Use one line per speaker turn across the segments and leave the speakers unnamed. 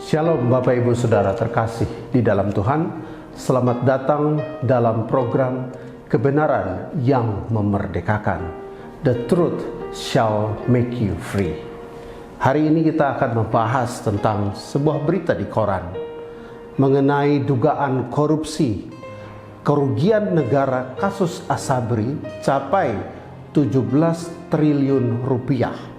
Shalom Bapak Ibu Saudara terkasih di dalam Tuhan. Selamat datang dalam program Kebenaran yang Memerdekakan. The truth shall make you free. Hari ini kita akan membahas tentang sebuah berita di koran mengenai dugaan korupsi. Kerugian negara kasus Asabri capai 17 triliun rupiah.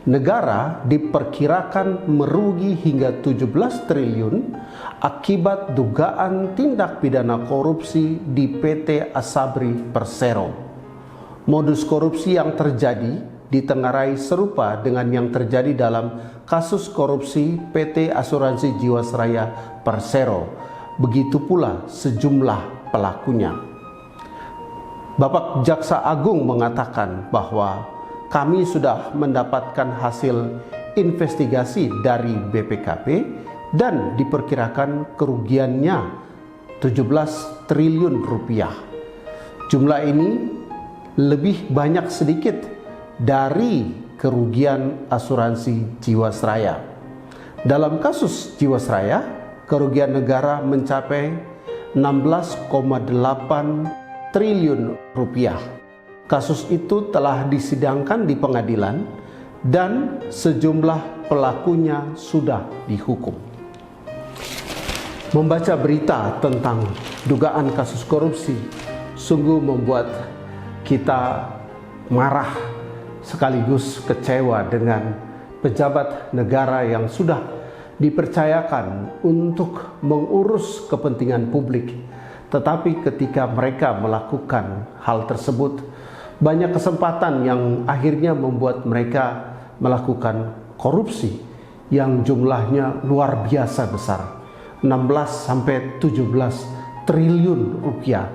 Negara diperkirakan merugi hingga 17 triliun akibat dugaan tindak pidana korupsi di PT Asabri Persero. Modus korupsi yang terjadi ditengarai serupa dengan yang terjadi dalam kasus korupsi PT Asuransi Jiwasraya Persero. Begitu pula sejumlah pelakunya. Bapak Jaksa Agung mengatakan bahwa kami sudah mendapatkan hasil investigasi dari BPKP dan diperkirakan kerugiannya 17 triliun rupiah. Jumlah ini lebih banyak sedikit dari kerugian asuransi Jiwasraya. Dalam kasus Jiwasraya, kerugian negara mencapai 16,8 triliun rupiah. Kasus itu telah disidangkan di pengadilan dan sejumlah pelakunya sudah dihukum. Membaca berita tentang dugaan kasus korupsi sungguh membuat kita marah sekaligus kecewa dengan pejabat negara yang sudah dipercayakan untuk mengurus kepentingan publik. Tetapi ketika mereka melakukan hal tersebut, banyak kesempatan yang akhirnya membuat mereka melakukan korupsi yang jumlahnya luar biasa besar, 16 sampai 17 triliun rupiah.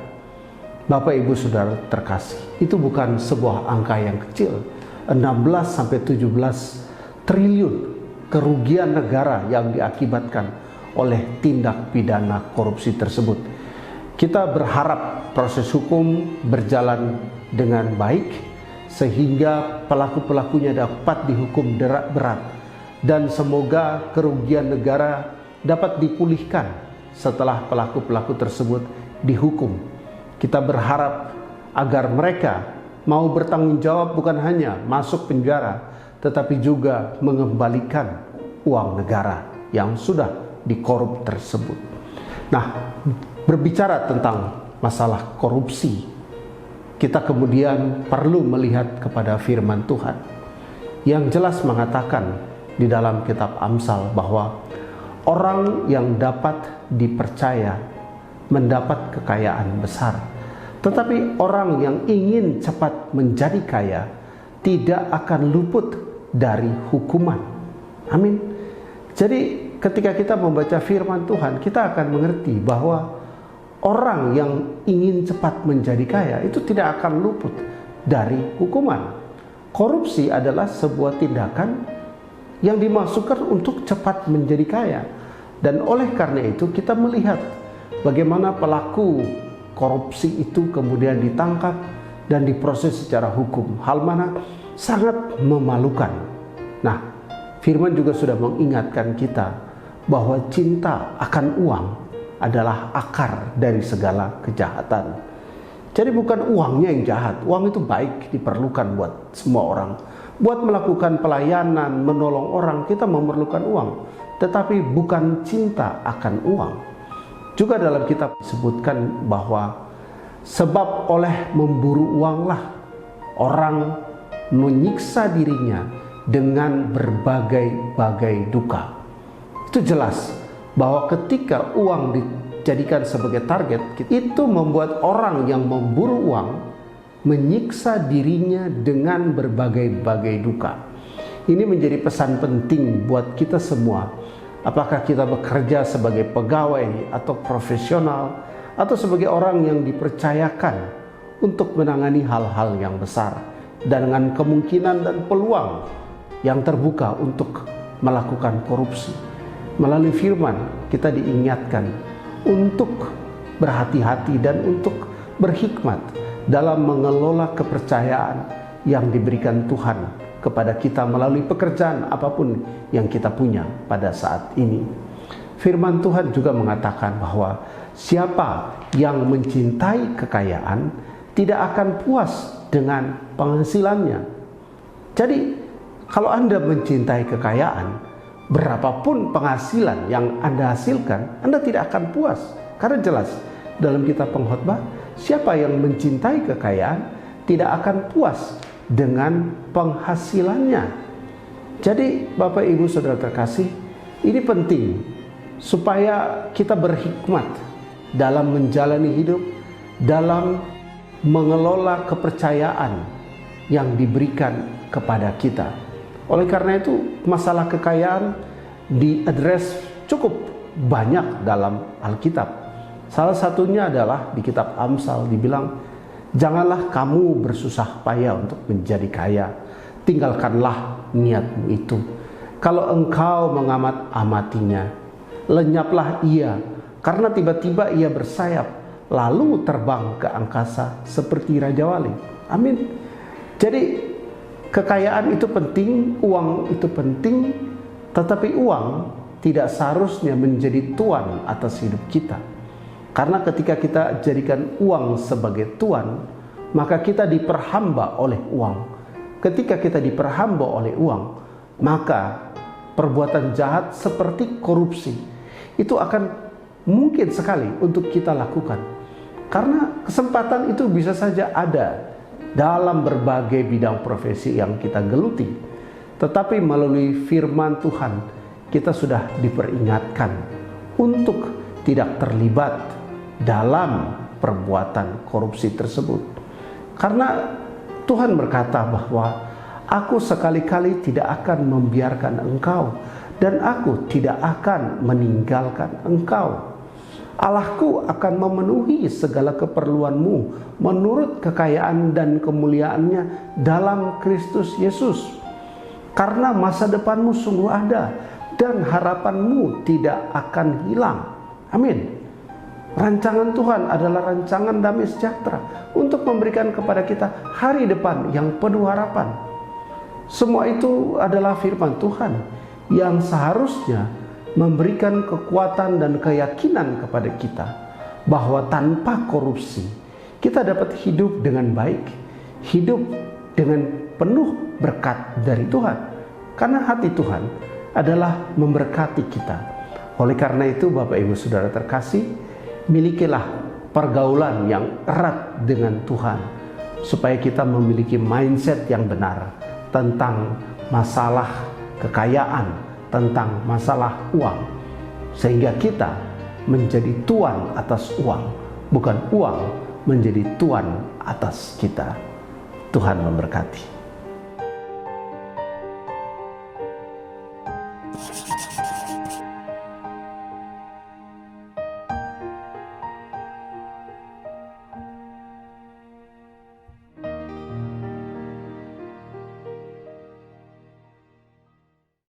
Bapak Ibu Saudara terkasih, itu bukan sebuah angka yang kecil. 16 sampai 17 triliun kerugian negara yang diakibatkan oleh tindak pidana korupsi tersebut. Kita berharap proses hukum berjalan dengan baik sehingga pelaku-pelakunya dapat dihukum berat dan semoga kerugian negara dapat dipulihkan setelah pelaku-pelaku tersebut dihukum. Kita berharap agar mereka mau bertanggung jawab, bukan hanya masuk penjara tetapi juga mengembalikan uang negara yang sudah dikorup tersebut. Nah, berbicara tentang masalah korupsi, kita kemudian perlu melihat kepada firman Tuhan yang jelas mengatakan di dalam kitab Amsal bahwa orang yang dapat dipercaya mendapat kekayaan besar, tetapi orang yang ingin cepat menjadi kaya tidak akan luput dari hukuman. Amin. Jadi ketika kita membaca firman Tuhan, kita akan mengerti bahwa orang yang ingin cepat menjadi kaya itu tidak akan luput dari hukuman. Korupsi adalah sebuah tindakan yang dimasukkan untuk cepat menjadi kaya. Dan oleh karena itu kita melihat bagaimana pelaku korupsi itu kemudian ditangkap dan diproses secara hukum. Hal mana sangat memalukan. Nah, firman juga sudah mengingatkan kita bahwa cinta akan uang adalah akar dari segala kejahatan. Jadi bukan uangnya yang jahat, uang itu baik, diperlukan buat semua orang. Buat melakukan pelayanan, menolong orang, kita memerlukan uang. Tetapi bukan cinta akan uang. Juga dalam kitab disebutkan bahwa sebab oleh memburu uanglah orang menyiksa dirinya dengan berbagai-bagai duka. Itu jelas bahwa ketika uang dijadikan sebagai target, itu membuat orang yang memburu uang menyiksa dirinya dengan berbagai-bagai duka. Ini menjadi pesan penting buat kita semua. Apakah kita bekerja sebagai pegawai atau profesional atau sebagai orang yang dipercayakan untuk menangani hal-hal yang besar dan dengan kemungkinan dan peluang yang terbuka untuk melakukan korupsi. Melalui firman kita diingatkan untuk berhati-hati dan untuk berhikmat dalam mengelola kepercayaan yang diberikan Tuhan kepada kita melalui pekerjaan apapun yang kita punya pada saat ini. Firman Tuhan juga mengatakan bahwa siapa yang mencintai kekayaan tidak akan puas dengan penghasilannya. Jadi kalau Anda mencintai kekayaan, berapapun penghasilan yang Anda hasilkan, Anda tidak akan puas. Karena jelas dalam kitab Pengkhotbah, siapa yang mencintai kekayaan tidak akan puas dengan penghasilannya. Jadi Bapak Ibu Saudara terkasih, ini penting supaya kita berhikmat dalam menjalani hidup, dalam mengelola kepercayaan yang diberikan kepada kita. Oleh karena itu, masalah kekayaan diadres cukup banyak dalam Alkitab. Salah satunya adalah di kitab Amsal dibilang, janganlah kamu bersusah payah untuk menjadi kaya, tinggalkanlah niatmu itu. Kalau engkau mengamat-amatinya, lenyaplah ia, karena tiba-tiba ia bersayap, lalu terbang ke angkasa seperti Raja Wali. Amin. Jadi kekayaan itu penting, uang itu penting, tetapi uang tidak seharusnya menjadi tuan atas hidup kita. Karena ketika kita jadikan uang sebagai tuan, maka kita diperhamba oleh uang. Ketika kita diperhamba oleh uang, maka perbuatan jahat seperti korupsi itu akan mungkin sekali untuk kita lakukan. Karena kesempatan itu bisa saja ada dalam berbagai bidang profesi yang kita geluti. Tetapi melalui firman Tuhan, kita sudah diperingatkan untuk tidak terlibat dalam perbuatan korupsi tersebut. Karena Tuhan berkata bahwa aku sekali-kali tidak akan membiarkan engkau, dan aku tidak akan meninggalkan engkau. Allahku akan memenuhi segala keperluanmu menurut kekayaan dan kemuliaannya dalam Kristus Yesus. Karena masa depanmu sungguh ada dan harapanmu tidak akan hilang. Amin. Rancangan Tuhan adalah rancangan damai sejahtera untuk memberikan kepada kita hari depan yang penuh harapan. Semua itu adalah firman Tuhan yang seharusnya memberikan kekuatan dan keyakinan kepada kita bahwa tanpa korupsi kita dapat hidup dengan baik, hidup dengan penuh berkat dari Tuhan. Karena hati Tuhan adalah memberkati kita. Oleh karena itu Bapak Ibu Saudara terkasih, milikilah pergaulan yang erat dengan Tuhan supaya kita memiliki mindset yang benar tentang masalah kekayaan, tentang masalah uang, sehingga kita menjadi tuan atas uang, bukan uang menjadi tuan atas kita. Tuhan memberkati.